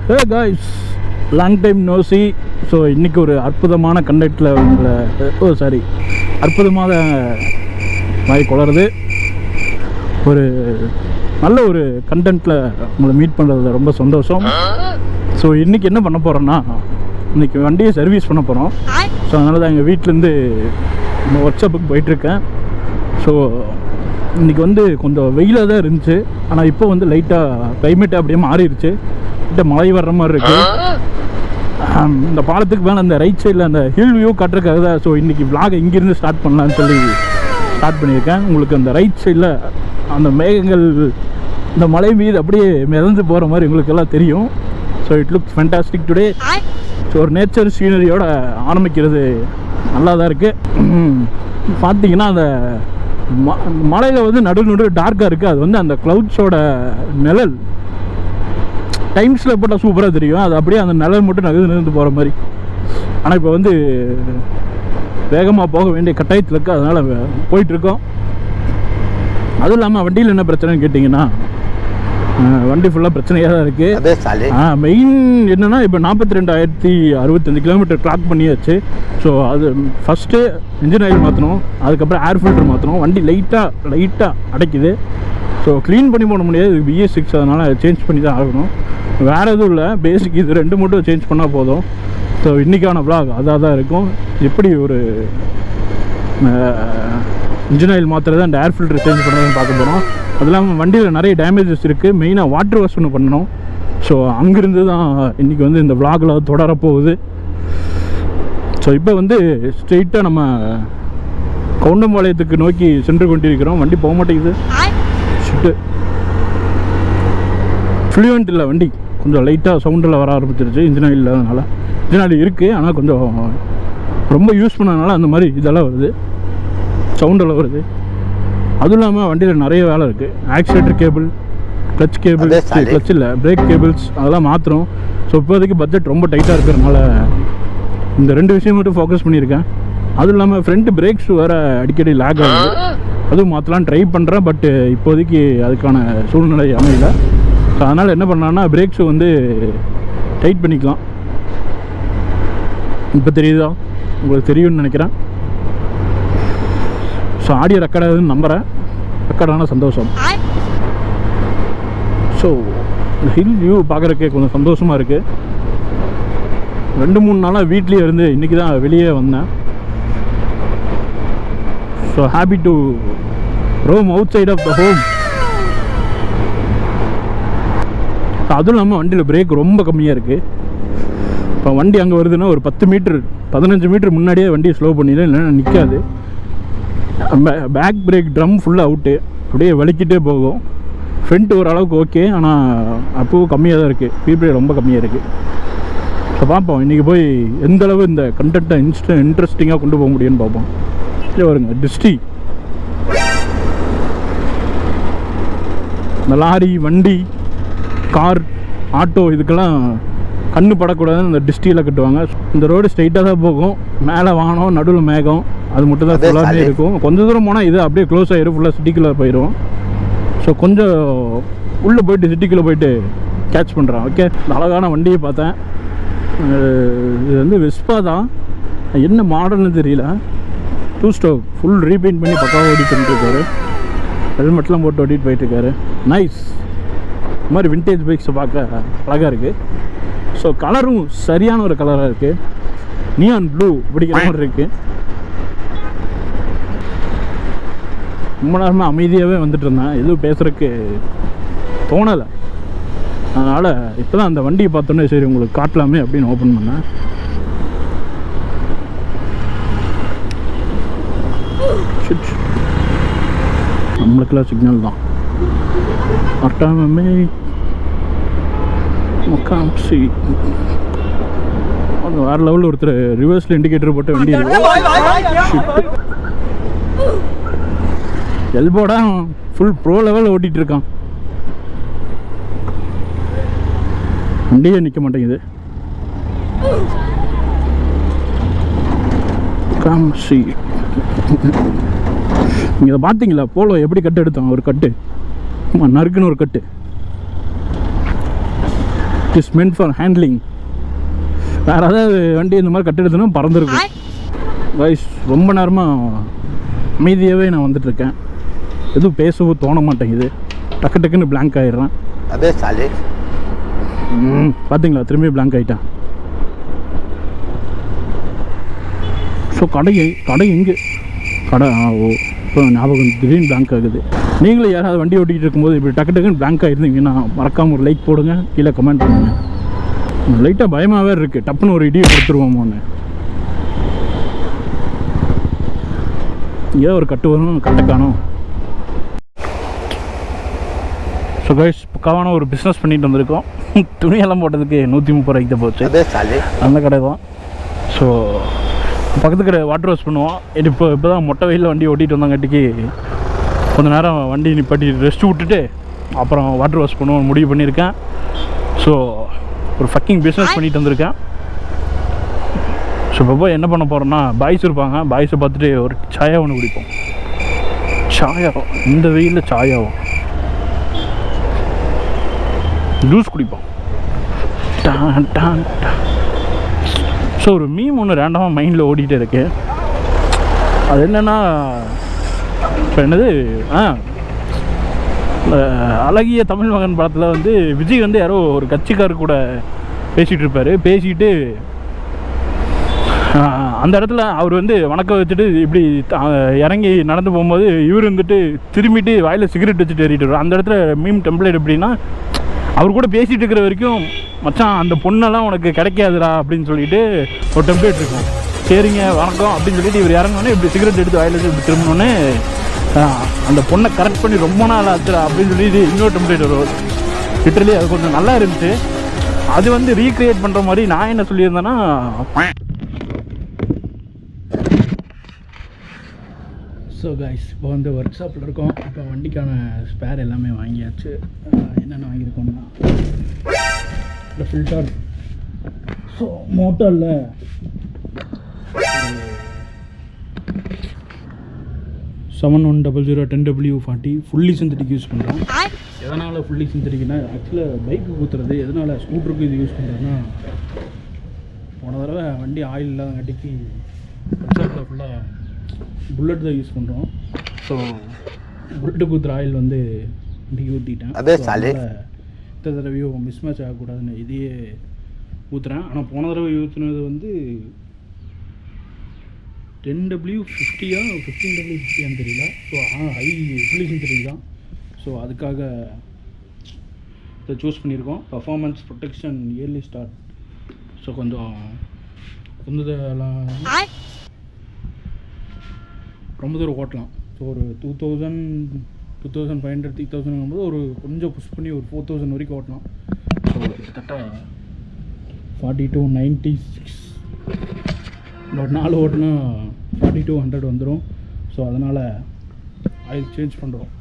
ஹே guys, long time no see. So இன்றைக்கி ஒரு அற்புதமான கண்டக்டில் அற்புதமான வாய் குளருது. ஒரு நல்ல ஒரு கண்டென்ட்டில் உங்களை மீட் பண்ணுறதுல ரொம்ப சந்தோஷம். ஸோ இன்றைக்கி என்ன பண்ண போகிறோன்னா, இன்றைக்கி வண்டியை சர்வீஸ் பண்ண போகிறோம். ஸோ அதனால தான் எங்கள் வீட்டிலேருந்து ஒர்க் ஷாப்புக்கு போயிட்டுருக்கேன். ஸோ இன்றைக்கி வந்து கொஞ்சம் வெயிலாக தான் இருந்துச்சு. ஆனால் இப்போ வந்து லைட்டாக கிளைமேட் அப்படியே மாறிடுச்சு. கிட்ட மழை வர்ற மாதிரி இருக்குது. இந்த பாலத்துக்கு மேலே அந்த ரைட் சைடில் அந்த ஹில் வியூ காட்டுறதுக்காக தான். ஸோ இன்றைக்கி விளாகை இங்கேருந்து ஸ்டார்ட் பண்ணலான்னு சொல்லி ஸ்டார்ட் பண்ணியிருக்கேன். உங்களுக்கு அந்த ரைட் சைடில் அந்த மேகங்கள் இந்த மலை மீது அப்படியே மிதந்து போகிற மாதிரி உங்களுக்கு எல்லாம் தெரியும். So it looks fantastic today. So ஒரு நேச்சர் சீனரியோட ஆரம்பிக்கிறது நல்லா தான் இருக்குது. பார்த்தீங்கன்னா அந்த மலையில் வந்து நடு டார்க்காக இருக்குது. அது வந்து அந்த க்ளவுட்ஸோட நிழல் டைம்ஸில் போட்டால் சூப்பராக தெரியும். அது அப்படியே அந்த நிழல் மட்டும் நகர்ந்து போகிற மாதிரி. ஆனால் இப்போ வந்து வேகமாக போக வேண்டிய கட்டாயத்தில் இருக்குது. அதனால் போயிட்டுருக்கோம். அதுவும் இல்லாமல் வண்டியில் என்ன பிரச்சனைன்னு கேட்டிங்கன்னா, வண்டி ஃபுல்லாக பிரச்சனையாக தான் இருக்குது. மெயின் என்னென்னா, இப்போ 42,065 கிலோமீட்டர் கிளாக் பண்ணியாச்சு. ஸோ அது ஃபஸ்ட்டு இன்ஜின் ஆயில் மாற்றணும், அதுக்கப்புறம் ஏர் ஃபில்டர் மாற்றணும். வண்டி லைட்டாக அடைக்குது. ஸோ க்ளீன் பண்ணி போட முடியாது, இது BS6, அதனால் சேஞ்ச் பண்ணி தான் ஆகணும். வேறு எதுவும் இல்லை, பேசிக் இது 2 மட்டும் சேஞ்ச் பண்ணால் போதும். ஸோ இன்றைக்கான vlog அதாக தான் இருக்கும். எப்படி ஒரு இன்ஜின் ஆயில் மாற்றுறது, அந்த ஏர் ஃபில்டர் சேஞ்ச் பண்ணுறதுன்னு பார்க்க போகிறோம். அது இல்லாமல் வண்டியில் நிறைய டேமேஜஸ் இருக்குது. மெயினாக வாட்டர் வாஷ் ஒன்று பண்ணணும். ஸோ அங்கேருந்து தான் இன்றைக்கி வந்து இந்த vlogல தொடரப்போகுது. ஸோ இப்போ வந்து ஸ்ட்ரெயிட்டாக நம்ம கவுண்டம்பாளையத்துக்கு நோக்கி சென்று கொண்டிருக்கிறோம். வண்டி போக மாட்டேங்குது. ஷிட்டு ஃப்ளூயண்ட் இல்லை வண்டி, கொஞ்சம் லைட்டாக சவுண்டில் வர ஆரம்பிச்சிருச்சு. இன்ஜின் ஆயில் இல்லாதனால. இன்ஜின் ஆயில் இருக்குது, ஆனால் கொஞ்சம் ரொம்ப யூஸ் பண்ணதுனால அந்த மாதிரி இதெல்லாம் வருது, சவுண்டெல்லாம் வருது. அதுவும் இல்லாமல் வண்டியில் நிறைய வேலை இருக்குது. Oscillator cable, clutch cable, clutch இல்லை பிரேக் கேபிள்ஸ், அதெல்லாம் மாற்றணும். ஸோ இப்போதைக்கு பட்ஜெட் ரொம்ப டைட்டாக இருக்கிறதுனால இந்த 2 விஷயம் மட்டும் ஃபோக்கஸ் பண்ணியிருக்கேன். அதுவும் இல்லாமல் ஃப்ரண்ட் பிரேக்ஸ் வேறு அடிக்கடி லேக் ஆகுது. அதுவும் மாற்றலாம் ட்ரை பண்ணுறேன். பட்டு இப்போதைக்கு அதுக்கான சூழ்நிலை அமையல. ஸோ அதனால் என்ன பண்ணலான்னா, பிரேக்ஸு வந்து டைட் பண்ணிக்கலாம். இப்போ தெரியுதா? உங்களுக்கு தெரியும்னு நினைக்கிறேன். ஸோ ஆடியோ ரெக்கார்ட் ஆகுதுன்னு நம்புகிறேன். ரெக்கார்டான சந்தோஷம். ஸோ ஹில் வியூ பார்க்குறக்கே கொஞ்சம் சந்தோஷமாக இருக்குது. 2-3 நாளாக வீட்லேயே இருந்து இன்றைக்கி தான் வெளியே வந்தேன். So happy to roam outside of the home. அதுவும் இல்லாமல் வண்டியில் பிரேக் ரொம்ப கம்மியாக இருக்குது. இப்போ வண்டி அங்கே வருதுன்னா ஒரு 10 மீட்டர் 15 மீட்டர் முன்னாடியே வண்டியை ஸ்லோ பண்ணிடலாம், இல்லைன்னா நிற்காது. பேக் பிரேக் ட்ரம் ஃபுல்லாக அவுட்டு, அப்படியே வலிக்கிட்டே போகும். ஃப்ரண்ட் ஓரளவுக்கு ஓகே, ஆனால் அப்போவும் கம்மியாக தான் இருக்குது. பீப்ரே ரொம்ப கம்மியாக இருக்குது. ஸோ பார்ப்போம் இன்றைக்கி போய் எந்தளவு இந்த கண்டென்ட்டை இன்ட்ரெஸ்டிங்காக கொண்டு போக முடியும்னு பார்ப்போம். இல்லை வருங்க டிஸ்டி, இந்த லாரி, வண்டி, கார், ஆட்டோ இதுக்கெல்லாம் கண்ணு படக்கூடாதுன்னு இந்த டிஸ்டியில் கட்டுவாங்க. இந்த ரோடு ஸ்ட்ரைட்டாக தான் போகும். மேலே வானம், நடுவில் மேகம், அது மட்டும் தான் ஃபுல்லாகவே இருக்கும். கொஞ்சம் தூரம் போனால் இது அப்படியே க்ளோஸ் ஆகிடும், ஃபுல்லாக சிட்டிக்குள்ளே போயிடும். ஸோ கொஞ்சம் உள்ளே போயிட்டு சிட்டிக்குள்ளே போயிட்டு கேட்ச் பண்ணுறான். ஓகே, இந்த அழகான வண்டியை பார்த்தேன். இது வந்து வெஸ்பா தான், என்ன மாடல்னு தெரியல. 2 ஸ்டோவ் ஃபுல் ரீபெயிண்ட் பண்ணி பக்காவாக ஓடிட்டு இருக்காரு. ஹெல்மெட்லாம் போட்டு ஓட்டிகிட்டு போயிட்டுருக்காரு. நைஸ். இந்த மாதிரி விண்டேஜ் பைக்ஸை பார்க்க அழகாக இருக்குது. ஸோ கலரும் சரியான ஒரு கலராக இருக்குது. நியான் ப்ளூ பிடிக்கிற மாதிரி இருக்குது. ரொம்ப நேரமாக அமைதியாகவே வந்துட்டு இருந்தேன், எதுவும் பேசுகிறதுக்கு தோணலை. அதனால் இப்போ தான் அந்த வண்டியை பார்த்தோன்னே சரி உங்களுக்கு காட்டலாமே அப்படின்னு ஓப்பன் பண்ணேன். நம்மளுக்கெல்லாம் சிக்னல் தான். அட்டாமே மக்காம்சி வேறு லெவலில் ஒருத்தர் ரிவர்ஸில் இண்டிகேட்டர் போட்டு வண்டி எல்போடா ஃபுல் ப்ரோ லெவலில் ஓட்டிகிட்டு இருக்கான். வண்டியே நிற்க மாட்டேங்குது. காம்சி நீங்கள் பார்த்தீங்களா போலோ எப்படி கட்டு எடுத்தோம்? ஒரு கட்டு நறுக்குன்னு ஒரு கட்டு. Is meant for handling. வேறு ஏதாவது வண்டி இந்த மாதிரி கட்டெடுத்துனா பறந்துருக்கும். கைஸ் ரொம்ப நேரமாக அமைதியாகவே நான் வந்துட்டுருக்கேன். எதுவும் பேசவும் தோண மாட்டேங்குது. டக்கு டக்குன்னு பிளாங்க் ஆகிடுறேன். அதே சாலி பார்த்தீங்களா, திரும்பி பிளாங்க் ஆகிட்டேன். ஸோ கடை எங்கே கடை? ஓ இப்போ ஞாபகம் திடீர்னு பிளாங்க் ஆகுது. நீங்களும் யாராவது வண்டி ஓட்டிகிட்டு இருக்கும்போது இப்படி டக்கு டக்குன்னு பிளாங்க் ஆகிருந்தீங்கன்னா மறக்காமல் ஒரு லைக் போடுங்க, கீழே கமெண்ட் பண்ணுங்கள். லைட்டாக பயமாகவே இருக்குது, டப்புன்னு ஒரு இடியை கொடுத்துருவோமோன்னு. ஏதோ ஒரு கட்டு வரும், கட்டை காணும். ஸோ கைஸ் பக்காவான ஒரு பிஸ்னஸ் பண்ணிட்டு வந்திருக்கோம். துணியெல்லாம் போட்டதுக்கு 130 ரூபாய்க்கு தான் போச்சு. அந்த கடை தான். ஸோ பக்கத்து கடை வாட்டர் வாஷ் பண்ணுவோம். இப்போ தான் மொட்டை வெயிலில் வண்டி ஓட்டிகிட்டு வந்தாங்காட்டிக்கு கொஞ்சம் நேரம் வண்டி நிப்பாட்டி ரெஸ்ட் விட்டுட்டு அப்புறம் வாட்டர் வாஷ் பண்ணுவோம் முடிவு பண்ணியிருக்கேன். ஸோ ஒரு ஃபக்கிங் பிஸ்னஸ் பண்ணிட்டு வந்திருக்கேன். ஸோ இப்போ போய் என்ன பண்ண போகிறோன்னா, பாய்ஸ் இருப்பாங்க, பாய்ஸை பார்த்துட்டு ஒரு சாயா ஒன்று குடிப்போம். சாயா இந்த வெயிலில் சாயாவும் ஜூஸ் குடிப்போம். ஸோ ஒரு மீம் ஒன்று ரேண்டமாக மைண்டில் ஓடிக்கிட்டே இருக்கு. அது என்னென்னா, இப்போ என்னது அழகிய தமிழ் மகன் படத்தில் வந்து விஜய் வந்து யாரோ ஒரு கட்சிக்காரர் கூட பேசிகிட்டு இருப்பார். பேசிக்கிட்டு அந்த இடத்துல அவர் வந்து வணக்கம் வச்சுட்டு இப்படி இறங்கி நடந்து போகும்போது இவர் வந்துட்டு திரும்பிட்டு வாயில் சிகரெட் வச்சுட்டு ஏறிட்டு வரும். அந்த இடத்துல மீம் டெம்ப்ளேட் எப்படின்னா, அவர் கூட பேசிகிட்டு இருக்கிற வரைக்கும் மச்சான் அந்த பொண்ணெல்லாம் உனக்கு கிடைக்காதுடா அப்படின்னு சொல்லிட்டு ஒரு டெம்ப்ளேட் இருக்கும். சரிங்க வணக்கம் அப்படின்னு சொல்லிட்டு இவர் இறங்கினோன்னே இப்படி சிகரெட் எடுத்து வாயில் வச்சு இப்படி திரும்பினோன்னே அந்த பொண்ணை கரெக்ட் பண்ணி ரொம்ப நாள் ஆச்சுடா அப்படின்னு சொல்லிட்டு இன்னொரு டெம்ப்ளேட் வரும். லிட்டரலி அது கொஞ்சம் நல்லா இருந்துச்சு. அது வந்து ரீக்ரியேட் பண்ணுற மாதிரி நான் என்ன சொல்லியிருந்தேன்னா, ஸோ கைஸ் இப்போ வந்து ஒர்க் ஷாப்பில் இருக்கோம். இப்போ வண்டிக்கான ஸ்பேர் எல்லாமே வாங்கியாச்சு. என்னென்ன வாங்கியிருக்கோம்னா, இந்த ஃபில்டர், ஸோ மோட்டரில் 7100 10W40 ஃபுல்லி சிந்தட்டிக் யூஸ் பண்ணுறோம். எதனால் ஃபுல்லி சிந்தட்டிக்னா, ஆக்சுவலாக பைக்கு ஊற்றுறது எதனால் ஸ்கூட்டருக்கு இது யூஸ் பண்ணுறதுன்னா, போன தடவை வண்டி ஆயில் இல்லாதங்காட்டிக்கு ஒர்க் ஷாப்பில் ஃபுல்லாக புல்லட் தான் யூஸ் பண்ணுறோம். ஸோ புல்லட்டுக்கு ஊற்றுற ஆயில் வந்து இன்றைக்கி ஊற்றிட்டேன். இந்த தடவையும் மிஸ் மேட்ச் ஆகக்கூடாதுன்னு இதையே ஊற்றுறேன். ஆனால் போன தடவை ஊற்றுனது வந்து 10W50 15W50 தெரியல. ஸோ ஹை ஃபுல்லி சிந்தட்டிக் தான். ஸோ அதுக்காக இதை சூஸ் பண்ணியிருக்கோம். Performance, protection, early start. So கொஞ்சம் ரொம்ப தூரம் ஓட்டலாம். ஸோ ஒரு 2000 2500 3000 ஒரு கொஞ்சம் புஷ் பண்ணி ஒரு 4000 வரைக்கும் ஓட்டலாம். ஸோ கிட்டத்தட்ட 42 96 ஒரு 4 ஓட்டுனா 4200 வந்துடும். ஸோ அதனால் ஆயில் சேஞ்ச் பண்ணுறோம்.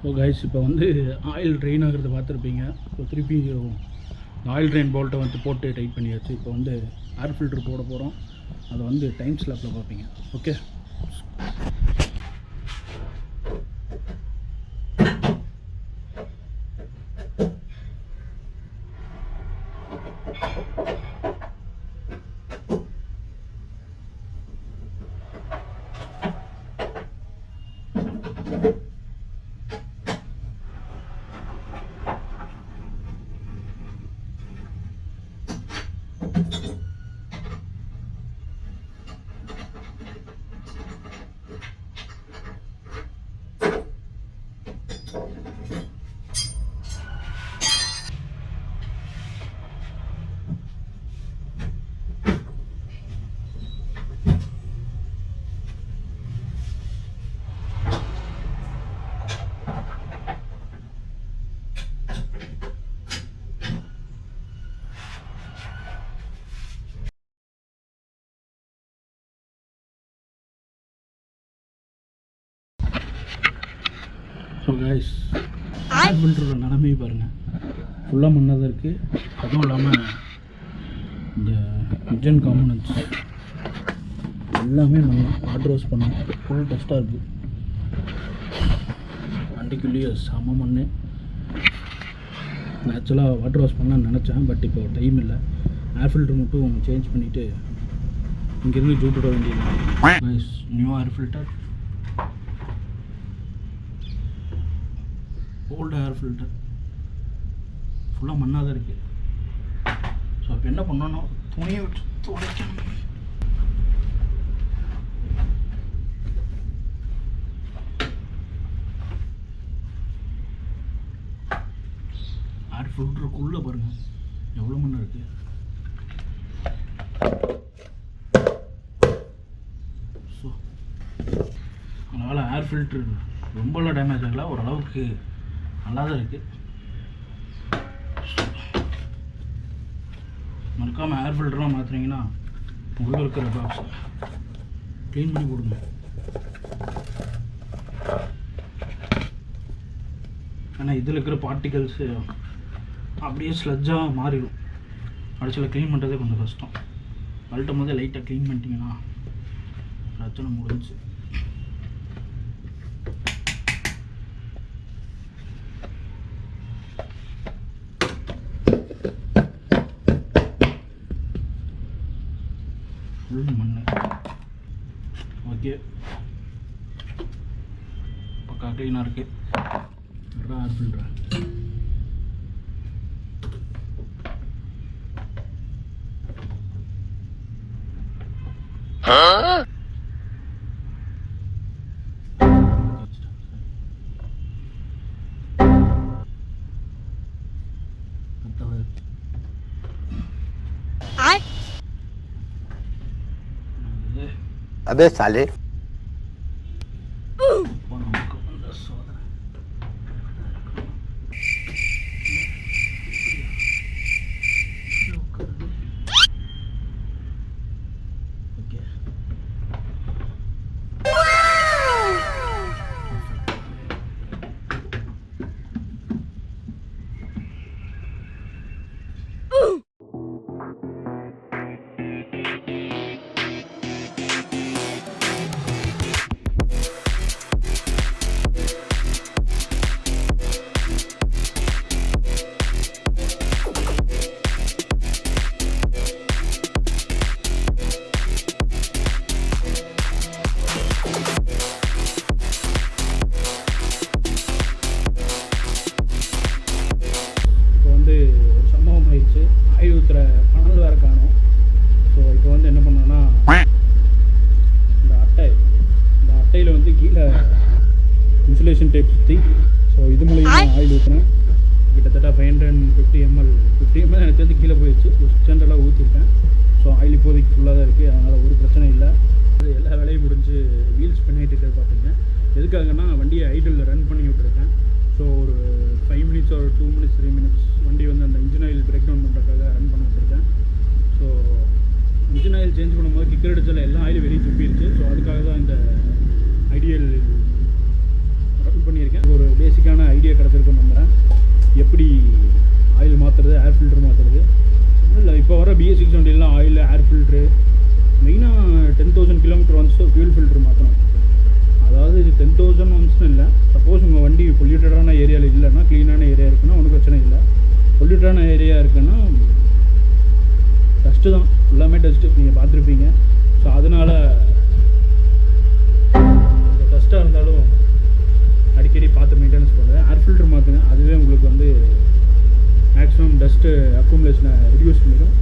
ஸோ கைஸ் இப்போ வந்து ஆயில் ட்ரெயின் ஆகிறது பார்த்துருப்பீங்க. ஸோ திருப்பி ஆயில் ட்ரெயின் போல்ட்டை வந்து போட்டு டைட் பண்ணியாச்சு. இப்போ வந்து ஏர் ஃபில்டர் போட போகிறோம். அதை வந்து டைம் ஸ்லாப்பில் பார்ப்பீங்க. ஓகே, ஸோ கைஸ் ஆட் பண்ணுற நிலமையை பாருங்கள், ஃபுல்லாக மண்ணாக தான் இருக்குது. அதுவும் இல்லாமல் இந்த இன்ஜின் காம்பனன்ட்ஸ் எல்லாமே மண் வாட்டர் வாஷ் பண்ண ஃபுல் டஸ்ட்டாக இருக்குது. வண்டிக்குள்ளேயே செம மண். ஆக்சுவலாக வாட்டர் வாஷ் பண்ணலான்னு நினச்சேன், பட் இப்போ டைம் இல்லை. ஏர் ஃபில்டர் மட்டும் சேஞ்ச் பண்ணிவிட்டு இங்கேருந்து ஜூட்டு விட வேண்டியது. Guys new air filter, old air filter, ஃபுல்லாக மண்ணாக தான் இருக்குது. ஸோ இப்போ என்ன பண்ணணும், துணியை விட்டு துடைக்கணும். ஏர் ஃபில்டருக்குள்ளே பாருங்கள் எவ்வளோ மண்ணு இருக்குது. ஸோ அதனால் ஏர் ஃபில்ட்ரு ரொம்பலாம் டேமேஜ் ஆகலை, ஓரளவுக்கு நல்லா தான் இருக்குது. மறக்காமல் ஏர் ஃபில்டர்லாம் மாற்றுறீங்கன்னா உள்ளே இருக்கிற பாக்ஸை க்ளீன் பண்ணி கொடுங்க. ஏன்னா இதில் இருக்கிற பார்ட்டிகல்ஸு அப்படியே ஸ்லட்ஜாக மாறிடும். அடிச்சில் க்ளீன் பண்ணுறதே கொஞ்சம் கஷ்டம். கழட்டும் போதே லைட்டாக க்ளீன் பண்ணிட்டீங்கன்னா பிரச்சனை முடிஞ்சு. ஃபுல் மண். ஓகே, பக்கா க்ளீனாக இருக்குது. ஏர் ஃபில்டர் अबे साले இன்சுலேஷன் டேப் சுற்றி. ஸோ இது மூலிமா ஆயில் ஊற்றுனேன். கிட்டத்தட்ட 550 ml 50 ml எனக்கு வந்து கீழே போயிடுச்சு. 600 ஊற்றிருக்கேன். ஸோ ஆயில் இப்போதைக்கு ஃபுல்லாக தான் இருக்குது, அதனால் ஒரு பிரச்சனை இல்லை. எல்லா வேலையும் முடிஞ்சு வீல்ஸ் பண்ணிகிட்டு இருக்கிறது பார்த்துங்க. எதுக்காகனா வண்டியை ஐடில் ரன் பண்ணி விட்டுருக்கேன். ஸோ ஒரு 5 minutes ஒரு 2 minutes 3 minutes வண்டி வந்து அந்த இன்ஜின் ஆயில் பிரேக் டவுன் பண்ணுறதுக்காக ரன் பண்ண விட்டுருக்கேன். ஸோ இன்ஜின் ஆயில் சேஞ்ச் பண்ணும்போது கிக்கர் அடிச்சால் எல்லா ஆயிலும் வெளியே துப்பிடுச்சு. ஸோ அதுக்காக தான் இந்த ஐடியல் ரன் பண்ணியிருக்கேன். ஒரு பேசிக்கான ஐடியா கிடச்சிருக்குன்னு நம்புகிறேன், எப்படி ஆயில் மாற்றுறது, ஏர் ஃபில்ட்ரு மாற்றுறது. இல்லை இப்போ வர BS6 வண்டியெல்லாம் ஆயில், ஏர் ஃபில்ட்ரு, மெயினாக 10,000 கிலோமீட்டர் ஒன்ஸ் ஃபியூல் ஃபில்ட்ரு மாற்றணும். அதாவது இது 10,000 ஒன்ஸ்னு இல்லை. சப்போஸ் உங்கள் வண்டி பொல்யூட்டடான ஏரியாவில் இல்லைன்னா, க்ளீனான ஏரியா இருக்குன்னா ஒன்றும் பிரச்சனை இல்லை. பொல்யூட்டடான ஏரியா இருக்குன்னா டஸ்ட்டு தான், எல்லாமே டஸ்ட்டு நீங்கள் பார்த்துருப்பீங்க. ஸோ அதனால் டஸ்ட்டாக இருந்தாலும் அடிக்கடி பார்த்து மெயின்டெனன்ஸ் பண்ணுவேன். ஏர் ஃபில்டர் மாற்றுங்க, அதுவே உங்களுக்கு வந்து மேக்ஸிமம் டஸ்ட்டு அக்குமுலேஷனை ரெடியூஸ் பண்ணிடும்.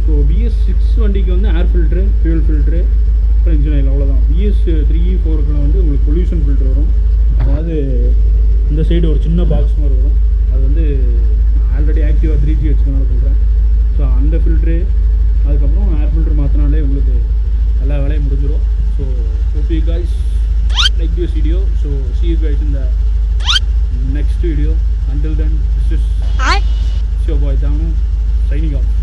ஸோ BS6 வண்டிக்கு வந்து ஏர் ஃபில்ட்ரு, ஃபியூல் ஃபில்ட்ரு, அப்புறம் இன்ஜின் ஆயில், அவ்வளோதான். BS3, 4க்குலாம் வந்து உங்களுக்கு பொல்யூஷன் ஃபில்ட்ரு வரும். அதாவது இந்த சைடு ஒரு சின்ன பாக்ஸ் மாதிரி வரும். அது வந்து ஆல்ரெடி ஆக்டிவாக 3G வச்சுக்கனால சொல்கிறேன். ஸோ அந்த ஃபில்ட்ரு, அதுக்கப்புறம் ஏர் ஃபில்ட்ரு மாற்றினாலே உங்களுக்கு எல்லா வேலையும் முடிஞ்சிடும். So hope you guys like this video. So see you guys in the next video. Until then, this is your boy Danu signing off.